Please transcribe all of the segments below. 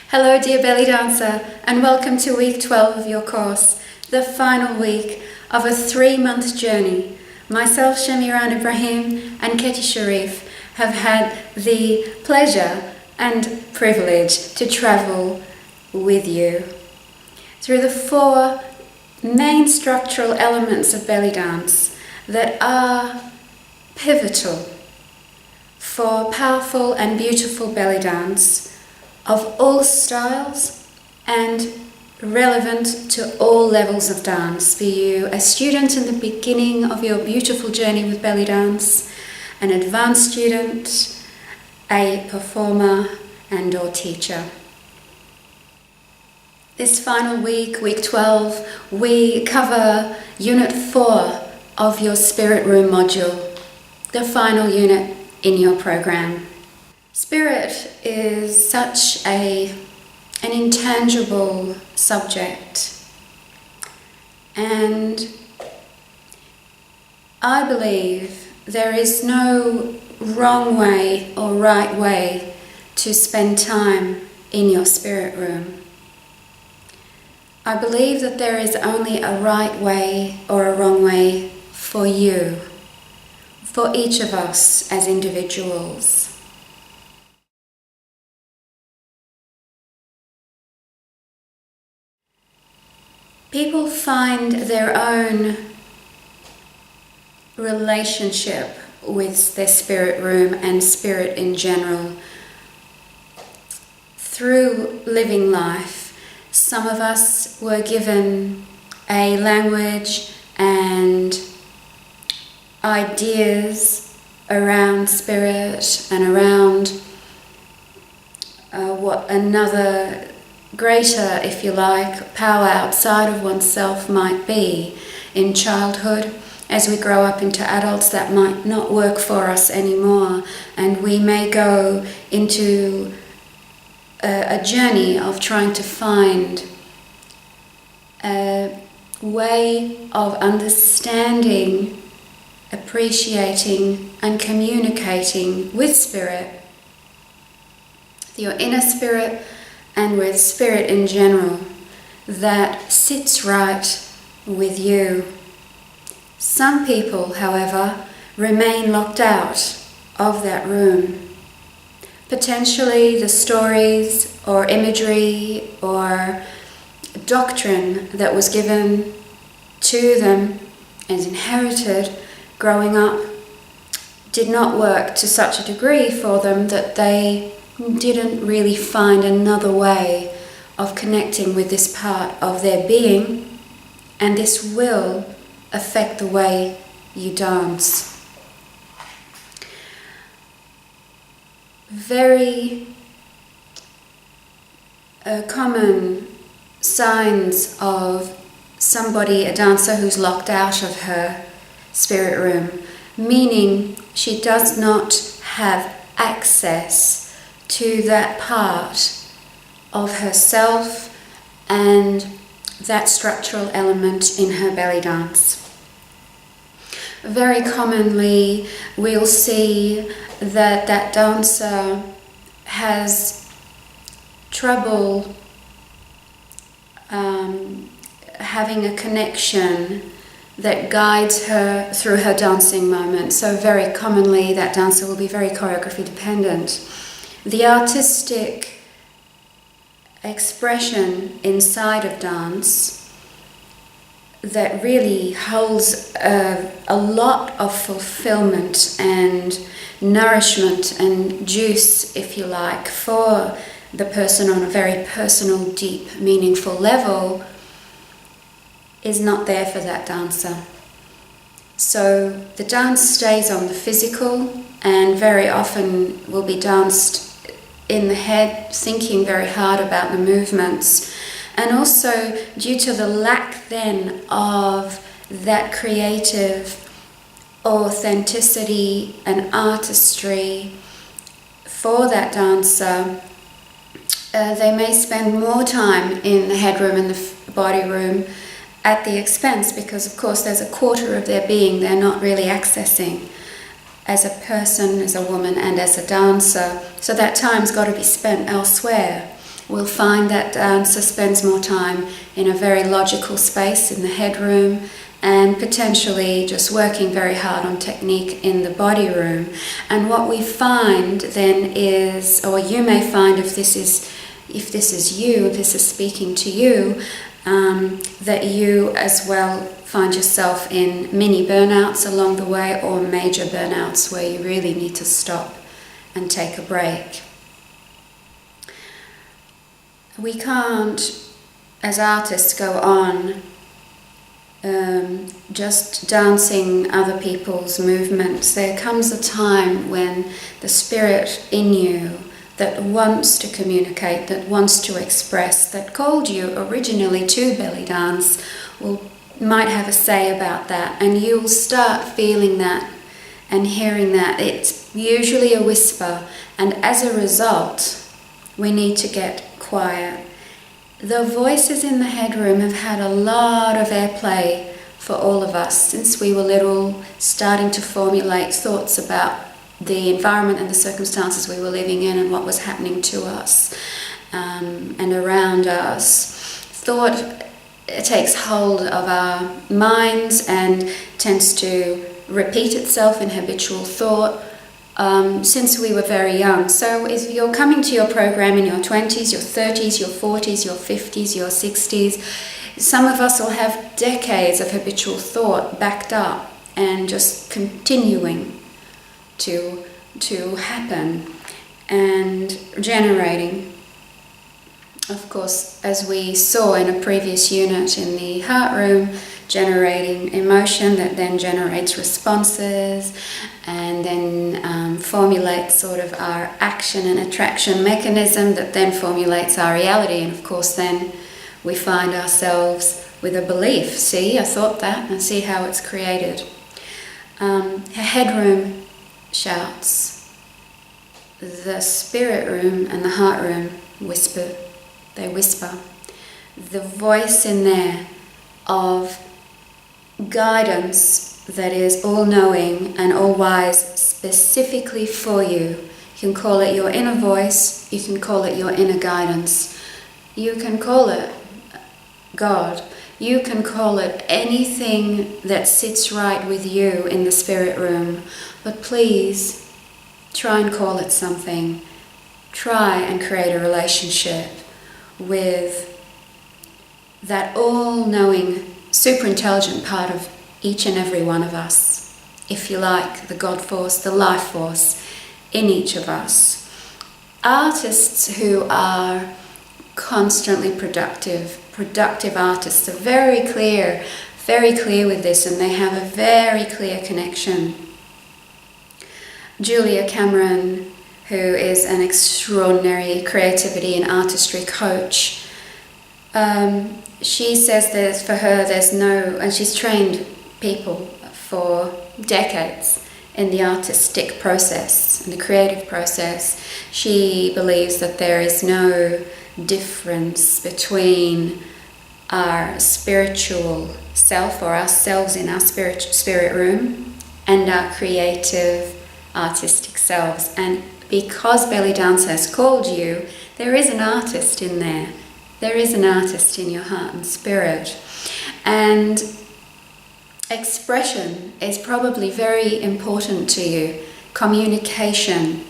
Hello dear belly dancer, and welcome to week 12 of your course, the final week of a 3-month journey. Myself, Shamiran Ibrahim, and Keti Sharif have had the pleasure and privilege to travel with you through the 4 main structural elements of belly dance that are pivotal for powerful and beautiful belly dance of all styles and relevant to all levels of dance, be you a student in the beginning of your beautiful journey with belly dance, an advanced student, a performer and/or teacher. This final week, week 12, we cover unit 4 of your Spirit Room module, the final unit in your program. Spirit is such an intangible subject, and I believe there is no wrong way or right way to spend time in your spirit room. I believe that there is only a right way or a wrong way for you, for each of us as individuals. People find their own relationship with their spirit room and spirit in general through living life. Some of us were given a language and ideas around spirit and around what another greater, if you like, power outside of oneself might be in childhood. As we grow up into adults, that might not work for us anymore, and we may go into a journey of trying to find a way of understanding, appreciating and communicating with spirit, your inner spirit, and with spirit in general, that sits right with you. Some people, however, remain locked out of that room. Potentially the stories or imagery or doctrine that was given to them and inherited growing up did not work to such a degree for them that they didn't really find another way of connecting with this part of their being, and this will affect the way you dance. Very common signs of somebody, a dancer who's locked out of her spirit room, meaning she does not have access to that part of herself and that structural element in her belly dance. Very commonly we'll see that that dancer has trouble having a connection that guides her through her dancing moment. So very commonly that dancer will be very choreography dependent. The artistic expression inside of dance that really holds a lot of fulfillment and nourishment and juice, if you like, for the person on a very personal, deep, meaningful level is not there for that dancer. So the dance stays on the physical and very often will be danced in the head, thinking very hard about the movements, and also due to the lack then of that creative authenticity and artistry for that dancer, they may spend more time in the headroom and the body room at the expense, because of course there's a quarter of their being they're not really accessing as a person, as a woman and as a dancer. So that time's got to be spent elsewhere. we'll find that dancer spends more time in a very logical space in the headroom, and potentially just working very hard on technique in the body room. And what we find then is, or you may find if this is you, if this is speaking to you, that you as well find yourself in mini burnouts along the way, or major burnouts where you really need to stop and take a break. We can't, as artists, go on just dancing other people's movements. There comes a time when the spirit in you that wants to communicate, that wants to express, that called you originally to Bellydance, might have a say about that, and you'll start feeling that and hearing that. It's usually a whisper, and as a result, we need to get quiet. The voices in the headroom have had a lot of airplay for all of us since we were little, starting to formulate thoughts about the environment and the circumstances we were living in and what was happening to us and around us. Thought takes hold of our minds and tends to repeat itself in habitual thought since we were very young. So if you're coming to your program in your 20s, your 30s, your 40s, your 50s, your 60s, some of us will have decades of habitual thought backed up and just continuing to happen and generating. Of course, as we saw in a previous unit in the heart room, generating emotion that then generates responses and then formulates sort of our action and attraction mechanism that then formulates our reality. And of course then we find ourselves with a belief. See, I thought that, and see how it's created. A headroom shouts. The spirit room and the heart room whisper. They whisper. The voice in there of guidance that is all-knowing and all-wise specifically for you. You can call it your inner voice, you can call it your inner guidance, you can call it God, you can call it anything that sits right with you in the spirit room, but please try and call it something. Try and create a relationship with that all-knowing, super intelligent part of each and every one of us, if you like, the God force, the life force in each of us. Artists who are constantly productive artists are very clear with this, and they have a very clear connection. Julia Cameron, who is an extraordinary creativity and artistry coach, she says that for her there's no, and she's trained people for decades in the artistic process, in the creative process. She believes that there is no difference between our spiritual self, or ourselves in our spirit room, and our creative artistic selves. And because Bellydance has called you, there is an artist in there. There is an artist in your heart and spirit. And expression is probably very important to you. Communication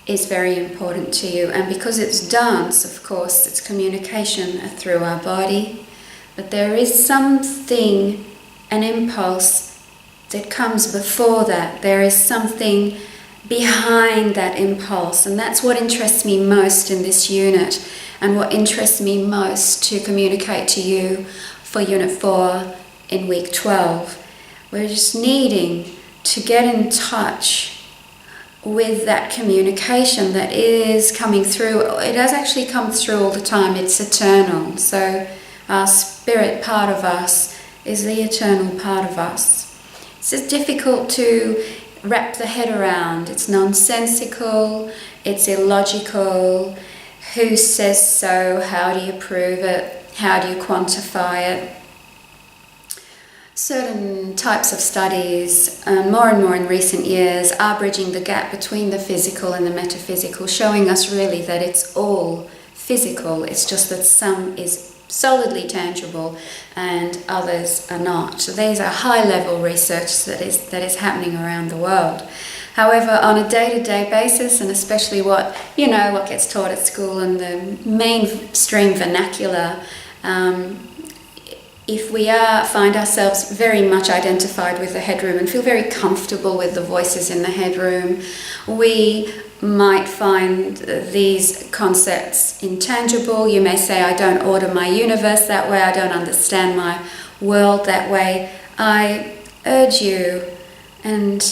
is very important to you. And because it's dance, of course, it's communication through our body. But there is something, an impulse that comes before that. There is something behind that impulse. And that's what interests me most in this unit, and what interests me most to communicate to you for Unit 4 in week 12. We're just needing to get in touch with that communication that is coming through. It does actually come through all the time. It's eternal. So our spirit part of us is the eternal part of us. It's just difficult to wrap the head around. It's nonsensical, it's illogical. Who says so? How do you prove it? How do you quantify it? Certain types of studies, more and more in recent years, are bridging the gap between the physical and the metaphysical, showing us really that it's all physical. It's just that some is solidly tangible and others are not. So these are high-level research that is happening around the world. However, on a day-to-day basis, and especially what gets taught at school and the mainstream vernacular, if we find ourselves very much identified with the headroom and feel very comfortable with the voices in the headroom, we might find these concepts intangible. You may say, I don't order my universe that way, I don't understand my world that way. I urge you and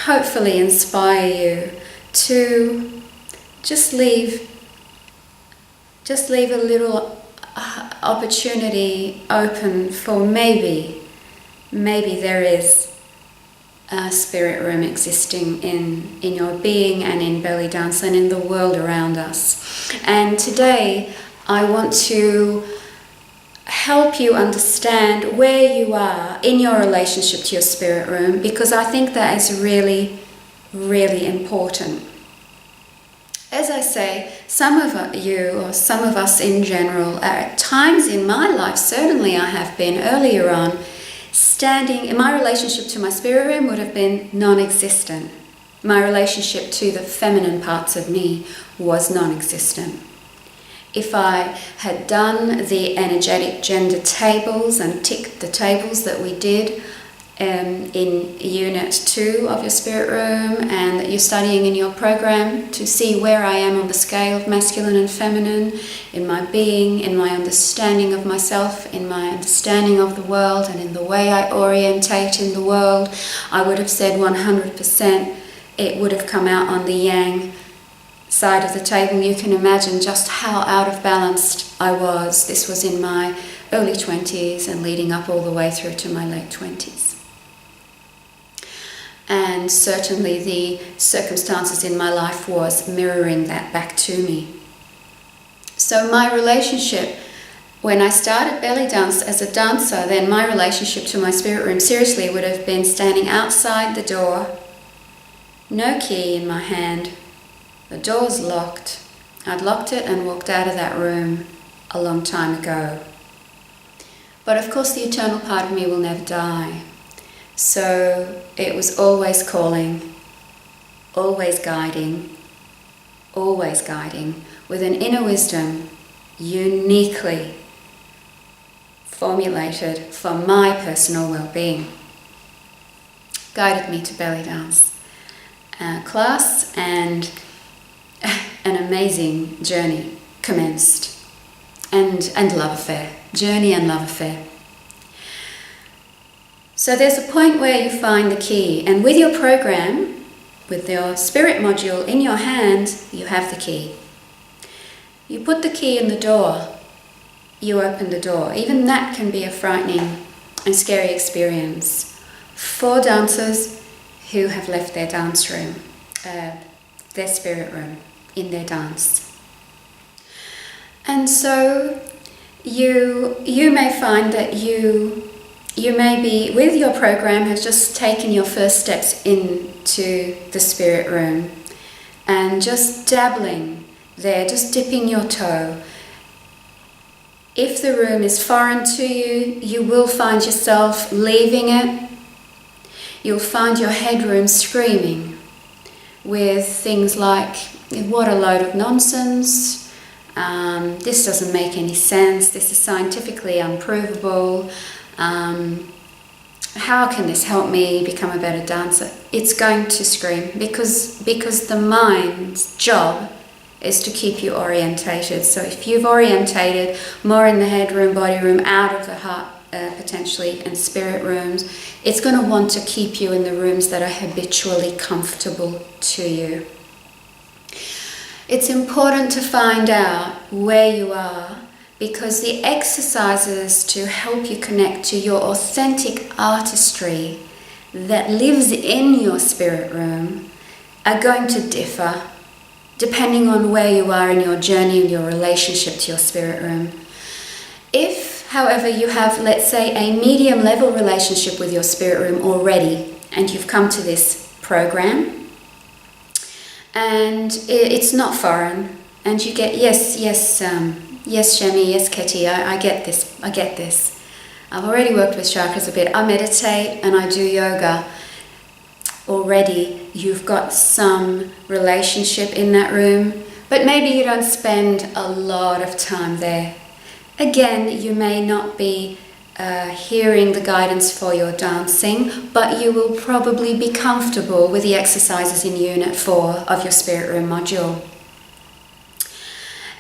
hopefully inspire you to just leave a little opportunity open for maybe there is a spirit room existing in your being and in Bellydance and in the world around us. And today I want to help you understand where you are in your relationship to your spirit room, because I think that is really, really important. As I say, some of you, or some of us in general, at times in my life, certainly I have been earlier on, standing in my relationship to my spirit room would have been non-existent. My relationship to the feminine parts of me was non-existent. If I had done the energetic gender tables and ticked the tables that we did in Unit 2 of your spirit room and that you're studying in your program, to see where I am on the scale of masculine and feminine, in my being, in my understanding of myself, in my understanding of the world, and in the way I orientate in the world, I would have said 100% it would have come out on the yang side of the table. You can imagine just how out of balance I was. This was in my early 20s and leading up all the way through to my late 20s. And certainly the circumstances in my life was mirroring that back to me. So my relationship, when I started Bellydance as a dancer, then my relationship to my spirit room seriously would have been standing outside the door, no key in my hand, the door's locked. I'd locked it and walked out of that room a long time ago. But of course the eternal part of me will never die. So it was always calling, always guiding, with an inner wisdom uniquely formulated for my personal well-being. Guided me to Bellydance class, and an amazing journey commenced, and love affair, journey and love affair. So there's a point where you find the key, and with your program, with your spirit module in your hand, you have the key. You put the key in the door, you open the door. Even that can be a frightening and scary experience for dancers who have left their dance room, their spirit room, in their dance. And so you may find that you may be, with your program, have just taken your first steps into the spirit room and just dabbling there, just dipping your toe. If the room is foreign to you, you will find yourself leaving it. You'll find your headroom screaming with things like, what a load of nonsense, this doesn't make any sense, this is scientifically unprovable, how can this help me become a better dancer? It's going to scream because the mind's job is to keep you orientated. So if you've orientated more in the headroom, body room, out of the heart potentially, and spirit rooms, it's going to want to keep you in the rooms that are habitually comfortable to you. It's important to find out where you are, because the exercises to help you connect to your authentic artistry that lives in your spirit room are going to differ depending on where you are in your journey and your relationship to your spirit room. If, however, you have, let's say, a medium level relationship with your spirit room already, and you've come to this program, and it's not foreign, And you get, yes, Shemi, yes, Ketty, I get this. I've already worked with chakras a bit. I meditate and I do yoga. Already you've got some relationship in that room, but maybe you don't spend a lot of time there. Again, you may not be hearing the guidance for your dancing, but you will probably be comfortable with the exercises in Unit 4 of your Spirit Room module.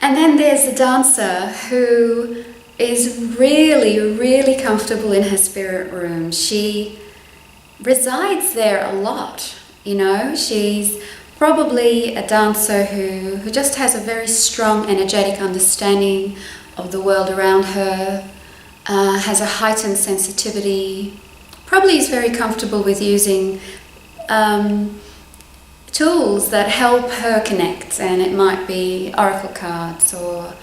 And then there's the dancer who is really, really comfortable in her Spirit Room. She resides there a lot, you know. She's probably a dancer who just has a very strong energetic understanding of the world around her, has a heightened sensitivity, probably is very comfortable with using tools that help her connect, and it might be oracle cards or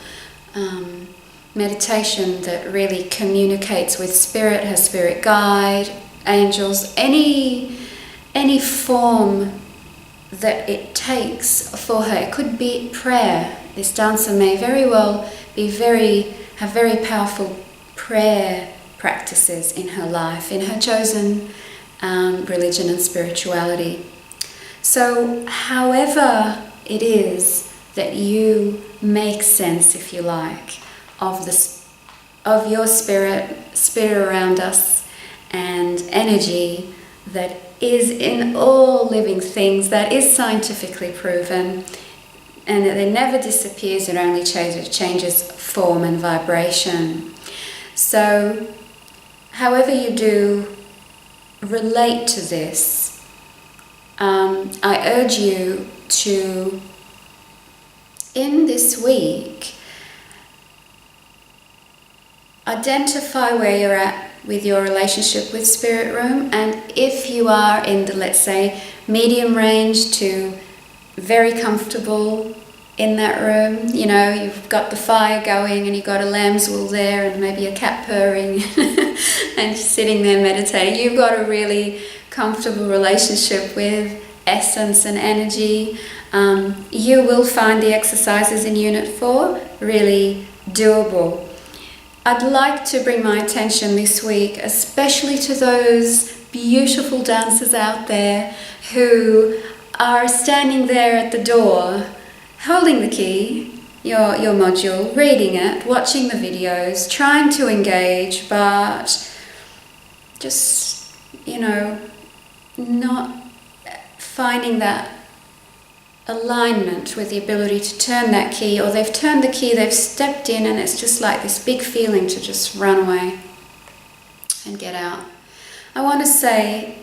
meditation that really communicates with spirit, her spirit guide, angels, any form that it takes for her. It could be prayer. This dancer may very well have very powerful prayer practices in her life, in her chosen religion and spirituality. So however it is that you make sense, if you like, of your spirit around us, and energy that is in all living things, that is scientifically proven, and that it never disappears, it only changes form and vibration. So however you do relate to this, I urge you to, in this week, identify where you're at with your relationship with Spirit Room, and if you are in the, let's say, medium range to very comfortable in that room, you know, you've got the fire going and you've got a lamb's wool there and maybe a cat purring and sitting there meditating, you've got a really comfortable relationship with essence and energy, you will find the exercises in Unit 4 really doable. I'd like to bring my attention this week, especially to those beautiful dancers out there who are standing there at the door, holding the key, your module, reading it, watching the videos, trying to engage, but just, you know, not finding that alignment with the ability to turn that key, or they've turned the key, they've stepped in, and it's just like this big feeling to just run away and get out. I want to say,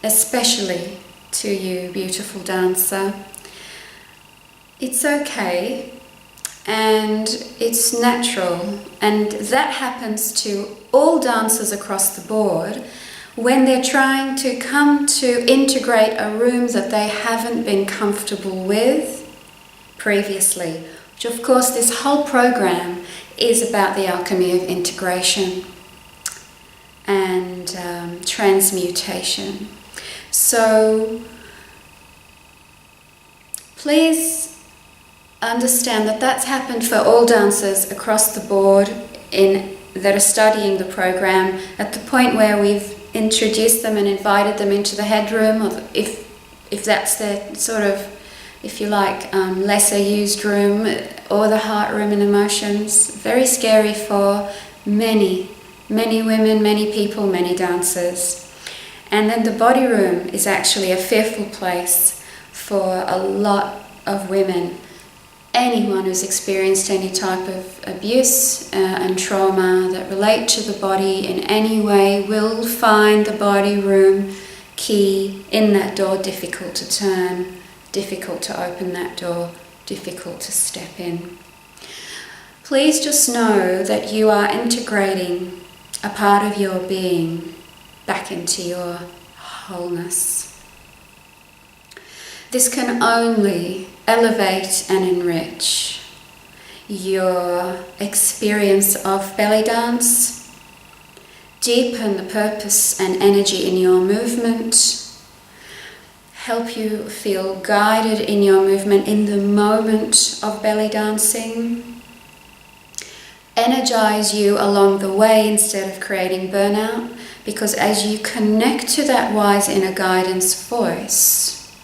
especially to you, beautiful dancer, it's okay and it's natural, and that happens to all dancers across the board when they're trying to come to integrate a room that they haven't been comfortable with previously, which of course this whole program is about the alchemy of integration and transmutation. So please understand that that's happened for all dancers across the board that are studying the program, at the point where we've introduced them and invited them into the headroom, or if that's their sort of, if you like, lesser used room, or the heart room and emotions. Very scary for many women, many people, many dancers. And then the body room is actually a fearful place for a lot of women. Anyone who's experienced any type of abuse and trauma that relate to the body in any way will find the body room key in that door difficult to turn, difficult to open that door, difficult to step in. Please just know that you are integrating a part of your being back into your wholeness. This can only elevate and enrich your experience of belly dance, deepen the purpose and energy in your movement, help you feel guided in your movement in the moment of belly dancing, energize you along the way instead of creating burnout, because as you connect to that wise inner guidance voice,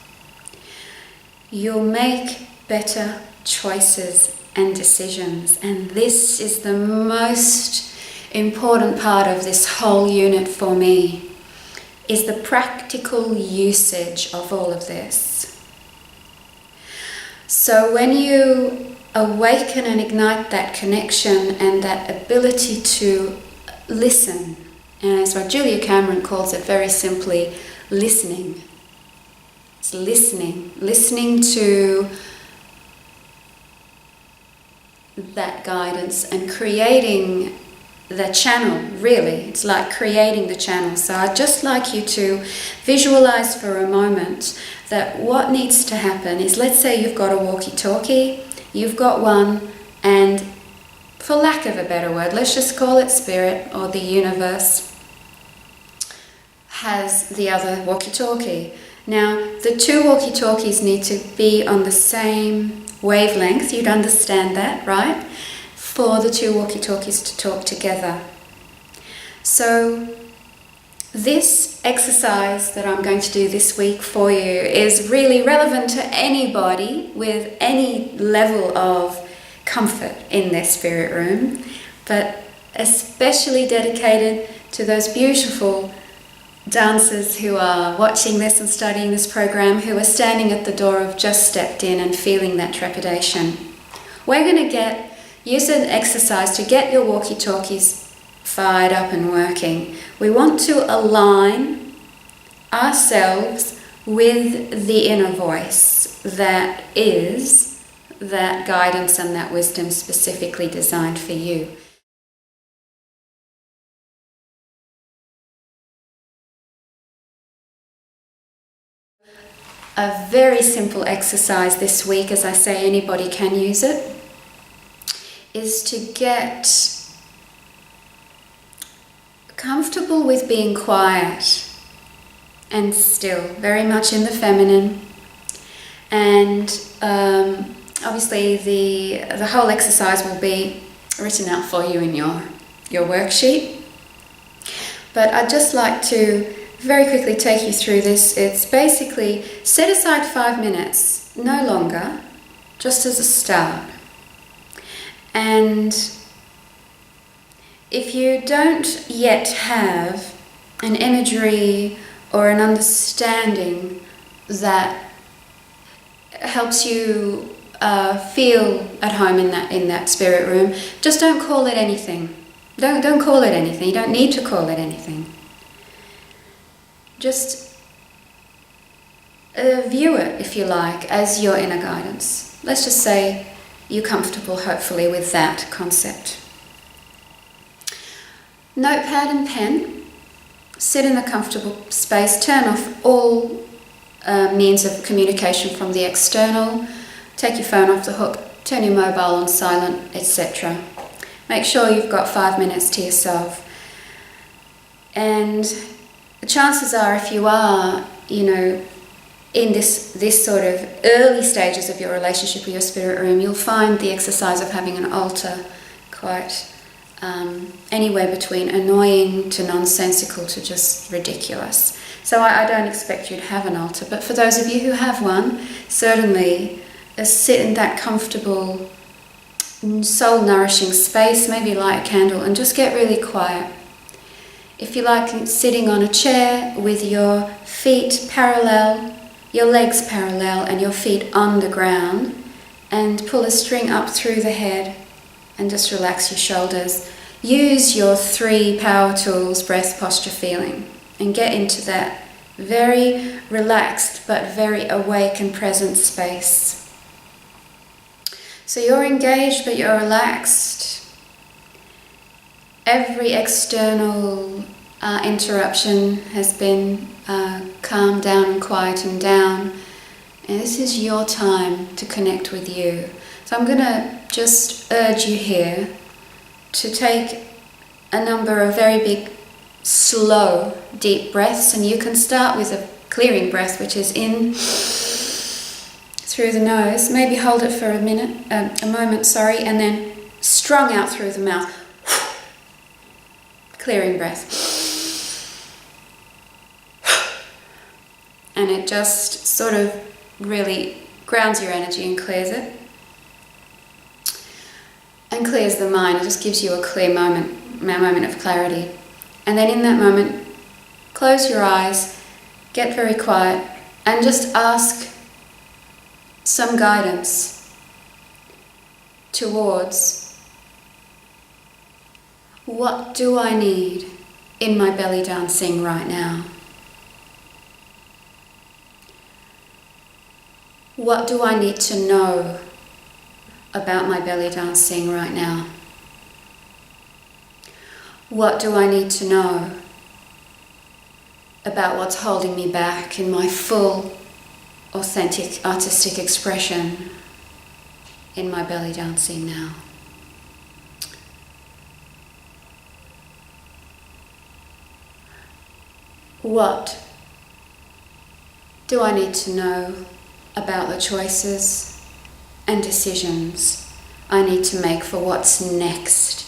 you'll make better choices and decisions. And this is the most important part of this whole unit for me, is the practical usage of all of this. So when you awaken and ignite that connection and that ability to listen, and as what Julia Cameron calls it very simply, listening. It's listening to that guidance and creating the channel, really. It's like creating the channel. So I'd just like you to visualize for a moment that what needs to happen is, let's say you've got a walkie-talkie, you've got one, and for lack of a better word, let's just call it spirit or the universe has the other walkie-talkie. Now, the two walkie-talkies need to be on the same wavelength. You'd understand that, right? For the two walkie-talkies to talk together. So this exercise that I'm going to do this week for you is really relevant to anybody with any level of comfort in their spirit room, but especially dedicated to those beautiful dancers who are watching this and studying this program, who are standing at the door, have just stepped in and feeling that trepidation. We're going to use an exercise to get your walkie-talkies fired up and working. We want to align ourselves with the inner voice that is that guidance and that wisdom specifically designed for you. A very simple exercise this week, as I say, anybody can use it, is to get comfortable with being quiet and still, very much in the feminine. And obviously the whole exercise will be written out for you in your worksheet. But I'd just like to very quickly take you through this. It's basically set aside 5 minutes, no longer, just as a start. And if you don't yet have an imagery or an understanding that helps you feel at home in that spirit room, just don't call it anything. Don't call it anything. You don't need to call it anything. Just view it, if you like, as your inner guidance. Let's just say you're comfortable, hopefully, with that concept. Notepad and pen. Sit in a comfortable space. Turn off all means of communication from the external. Take your phone off the hook. Turn your mobile on silent, etc. Make sure you've got 5 minutes to yourself. And the chances are, if you are, in this sort of early stages of your relationship with your spirit room, you'll find the exercise of having an altar quite anywhere between annoying to nonsensical to just ridiculous. So I don't expect you to have an altar, but for those of you who have one, certainly sit in that comfortable, soul-nourishing space, maybe light a candle and just get really quiet. If you like, sitting on a chair with your feet parallel, your legs parallel and your feet on the ground, and pull a string up through the head and just relax your shoulders. Use your 3 power tools, breath, posture, feeling, and get into that very relaxed but very awake and present space. So you're engaged but you're relaxed. Every external interruption has been calmed down and quietened down. And this is your time to connect with you. So I'm going to just urge you here to take a number of very big, slow, deep breaths. And you can start with clearing breath, which is in through the nose. Maybe hold it for a moment, and then strung out through the mouth. Clearing breath. And it just sort of really grounds your energy and clears it. And clears the mind. It just gives you a clear moment of clarity. And then in that moment, close your eyes, get very quiet, and just ask some guidance towards, what do I need in my belly dancing right now? What do I need to know about my belly dancing right now? What do I need to know about what's holding me back in my full, authentic, artistic expression in my belly dancing now? What do I need to know about the choices and decisions I need to make for what's next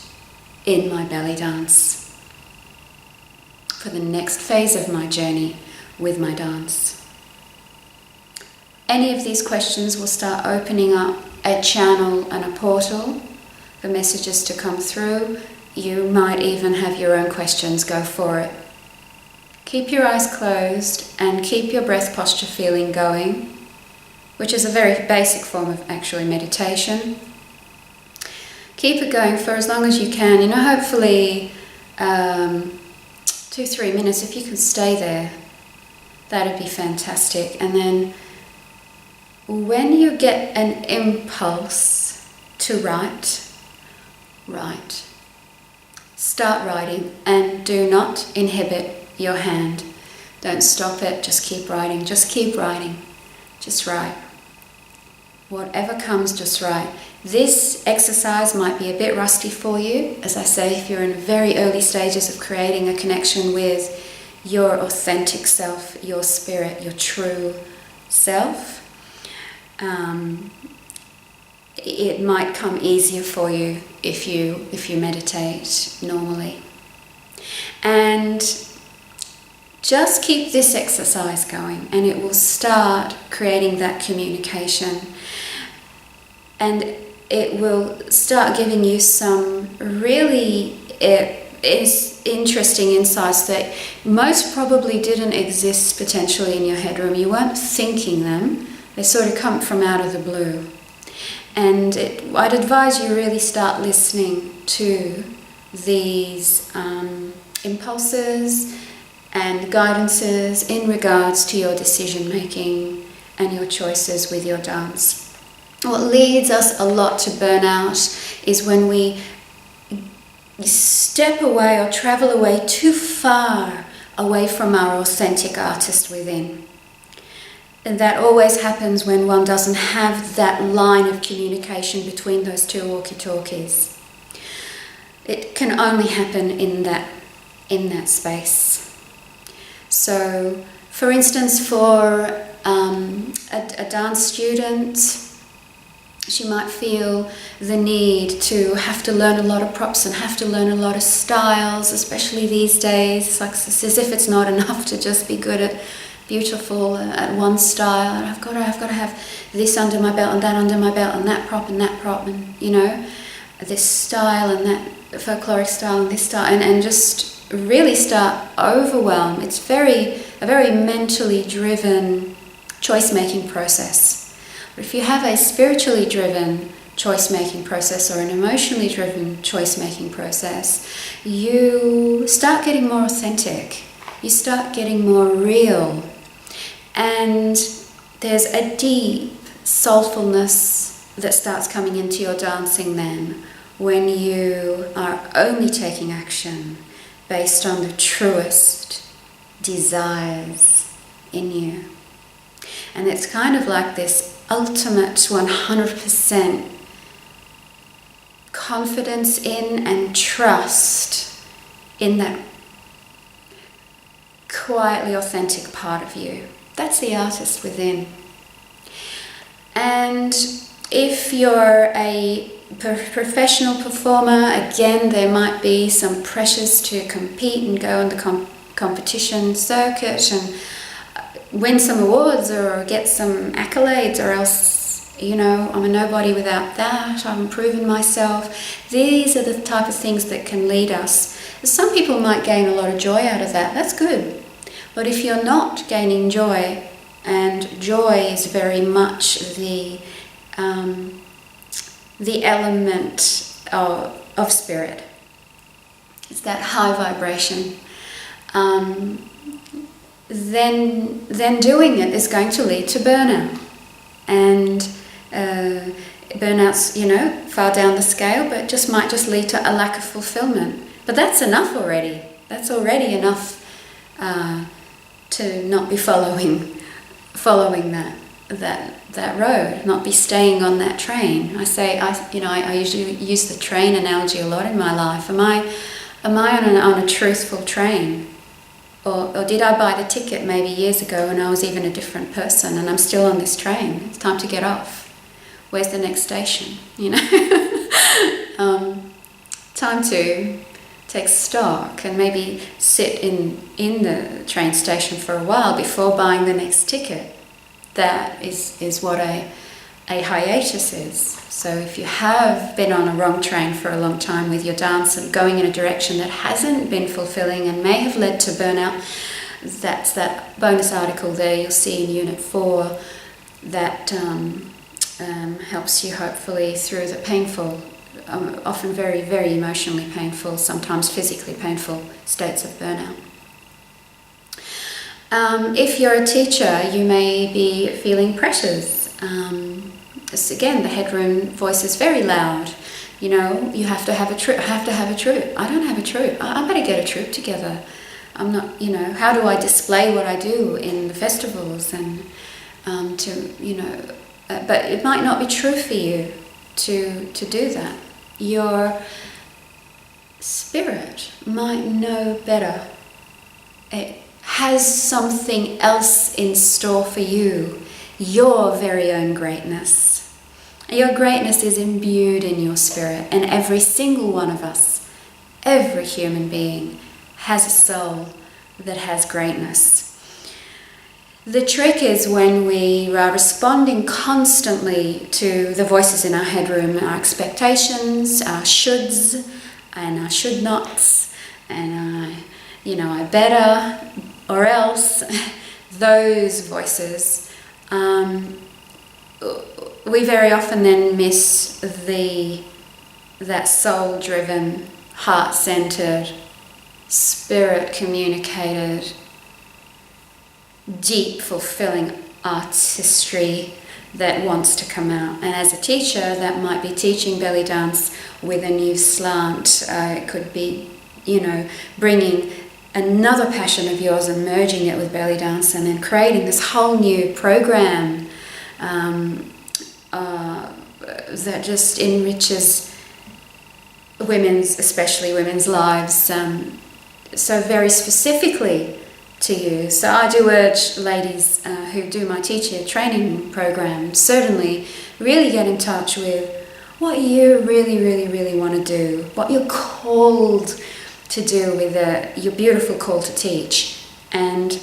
in my belly dance, for the next phase of my journey with my dance? Any of these questions will start opening up a channel and a portal for messages to come through. You might even have your own questions, go for it. Keep your eyes closed and keep your breath posture feeling going, which is a very basic form of actually meditation. Keep it going for as long as you can. Hopefully 2-3 minutes, if you can stay there, that'd be fantastic. And then when you get an impulse to write, start writing, and do not inhibit your hand. Don't stop it, just keep writing, just write. Whatever comes, just write. This exercise might be a bit rusty for you, as I say, if you're in very early stages of creating a connection with your authentic self, your spirit, your true self. It might come easier for you if you meditate normally. And just keep this exercise going, and it will start creating that communication. And it will start giving you some really interesting insights that most probably didn't exist potentially in your headroom. You weren't thinking them. They sort of come from out of the blue. And I'd advise you really start listening to these impulses and guidances in regards to your decision making and your choices with your dance. What leads us a lot to burnout is when we step away or travel away too far away from our authentic artist within. And that always happens when one doesn't have that line of communication between those two walkie-talkies. It can only happen in that space. So, for instance, for a dance student, she might feel the need to have to learn a lot of props and have to learn a lot of styles, especially these days. It's like it's as if it's not enough to just be good at beautiful at one style. And I've got to have this under my belt and that under my belt and that prop and this style and that folkloric style and this style, and just really start overwhelm. It's a very mentally driven choice-making process. But if you have a spiritually driven choice-making process or an emotionally driven choice-making process, you start getting more authentic. You start getting more real. And there's a deep soulfulness that starts coming into your dancing then, when you are only taking action based on the truest desires in you. And it's kind of like this ultimate 100% confidence in and trust in that quietly authentic part of you. That's the artist within. And if you're a professional performer, again, there might be some pressures to compete and go on the competition circuit and win some awards or get some accolades, or else, you know, I'm a nobody without that, I haven't proven myself. These are the type of things that can lead us. Some people might gain a lot of joy out of that, that's good. But if you're not gaining joy, and joy is very much the element of spirit, it's that high vibration, then doing it is going to lead to burnout. And burnout's, you know, far down the scale, but might just lead to a lack of fulfillment. But that's enough already. That's already enough to not be following that road, not be staying on that train. I usually use the train analogy a lot in my life. Am I on a truthful train? Or did I buy the ticket maybe years ago when I was even a different person and I'm still on this train? It's time to get off. Where's the next station? You know? Time to take stock and maybe sit in the train station for a while before buying the next ticket. That is what a hiatus is. So if you have been on a wrong train for a long time with your dance and going in a direction that hasn't been fulfilling and may have led to burnout, that's that bonus article there you'll see in Unit 4 that helps you hopefully through the painful, often very, very emotionally painful, sometimes physically painful states of burnout. If you're a teacher, you may be feeling pressures. Again, the headroom voice is very loud. You know, you have to have a troupe. I don't have a troupe. I better get a troupe together. I'm not, you know, how do I display what I do in the festivals and but it might not be true for you to do that. Your spirit might know better. It has something else in store for you, your very own greatness. Your greatness is imbued in your spirit, and every single one of us, every human being, has a soul that has greatness. The trick is when we are responding constantly to the voices in our headroom, our expectations, our shoulds, and our should nots, and I better, or else, those voices, we very often then miss that soul-driven, heart-centered, spirit-communicated, deep, fulfilling artistry that wants to come out. And as a teacher, that might be teaching belly dance with a new slant. It could be, bringing another passion of yours and merging it with belly dance and then creating this whole new program that just enriches especially women's lives so very specifically to you. So I do urge ladies who do my teacher training program, certainly really get in touch with what you really, really, really want to do, what you're called to do with your beautiful call to teach, and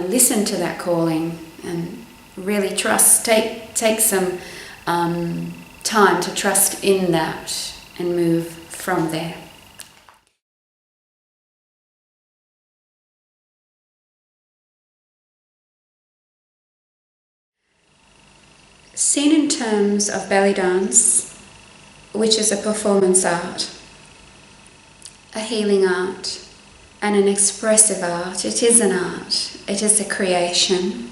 listen to that calling and really trust, take some time to trust in that and move from there. Seen in terms of belly dance, which is a performance art, a healing art, and an expressive art, it is an art, it is a creation.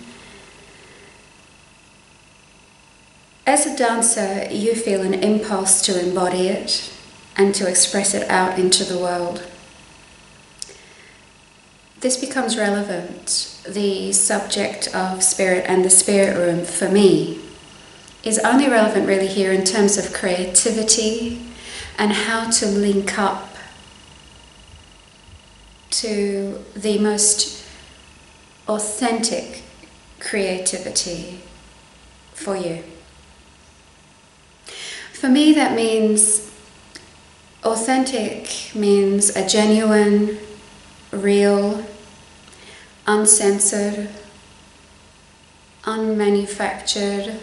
As a dancer, you feel an impulse to embody it and to express it out into the world. This becomes relevant. The subject of spirit and the spirit room, for me, is only relevant really here in terms of creativity and how to link up to the most authentic creativity for you. For me, that means authentic means a genuine, real, uncensored, unmanufactured,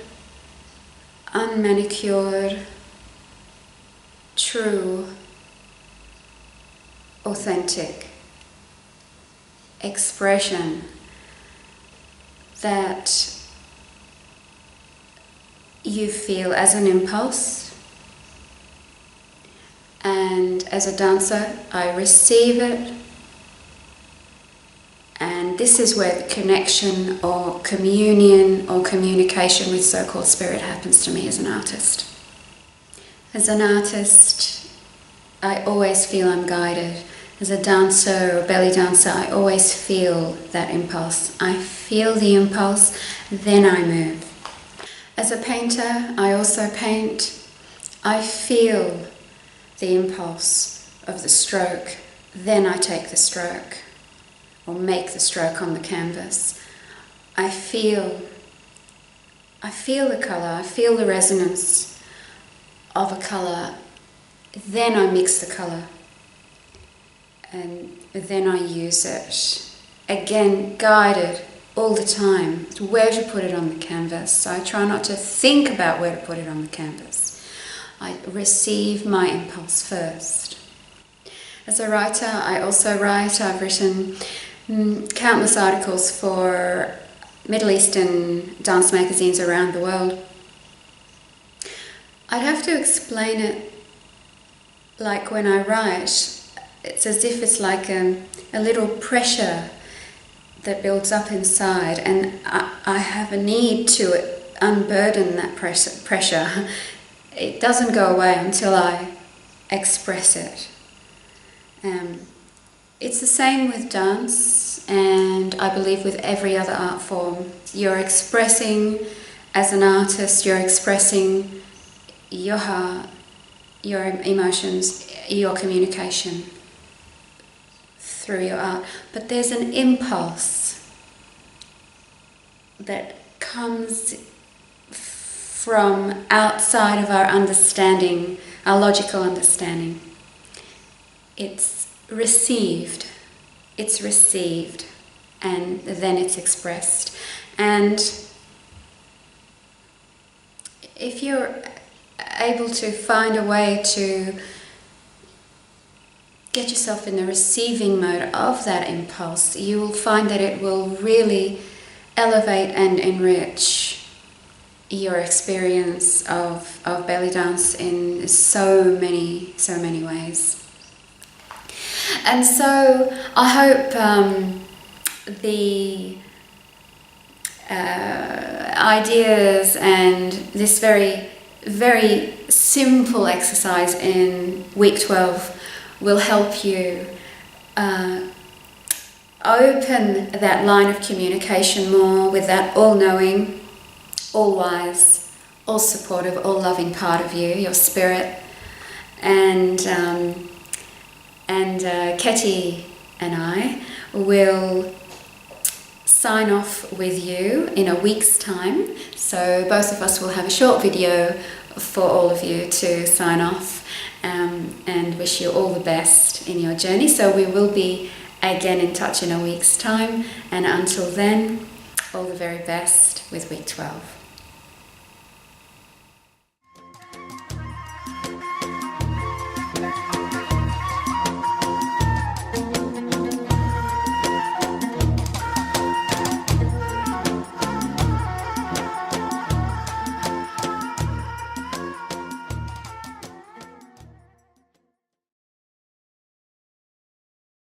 unmanicured, true, authentic expression that you feel as an impulse, and as a dancer I receive it, and this is where the connection or communion or communication with so-called spirit happens to me as an artist. As an artist, I always feel I'm guided. As a dancer or belly dancer, I always feel that impulse. I feel the impulse, then I move. As a painter, I also paint. I feel the impulse of the stroke, then I take the stroke or make the stroke on the canvas. I feel the colour, I feel the resonance of a colour, then I mix the colour and then I use it. Again, guided all the time to where to put it on the canvas. So I try not to think about where to put it on the canvas. I receive my impulse first. As a writer, I also write. I've written countless articles for Middle Eastern dance magazines around the world. I'd have to explain it like when I write, it's as if it's like a little pressure that builds up inside, and I have a need to unburden that pressure. It doesn't go away until I express it. It's the same with dance, and I believe with every other art form. You're expressing, as an artist, you're expressing your heart, your emotions, your communication through your art. But there's an impulse that comes from outside of our understanding, our logical understanding. It's received, and then it's expressed. And if you're able to find a way to get yourself in the receiving mode of that impulse, you will find that it will really elevate and enrich your experience of belly dance in so many ways. And so I hope the ideas and this very, very simple exercise in week 12 will help you open that line of communication more with that all-knowing, all-wise, all-supportive, all-loving part of you, your spirit. And Ketty and I will sign off with you in a week's time. So both of us will have a short video for all of you to sign off, and wish you all the best in your journey. So we will be again in touch in a week's time, and until then, all the very best with week 12.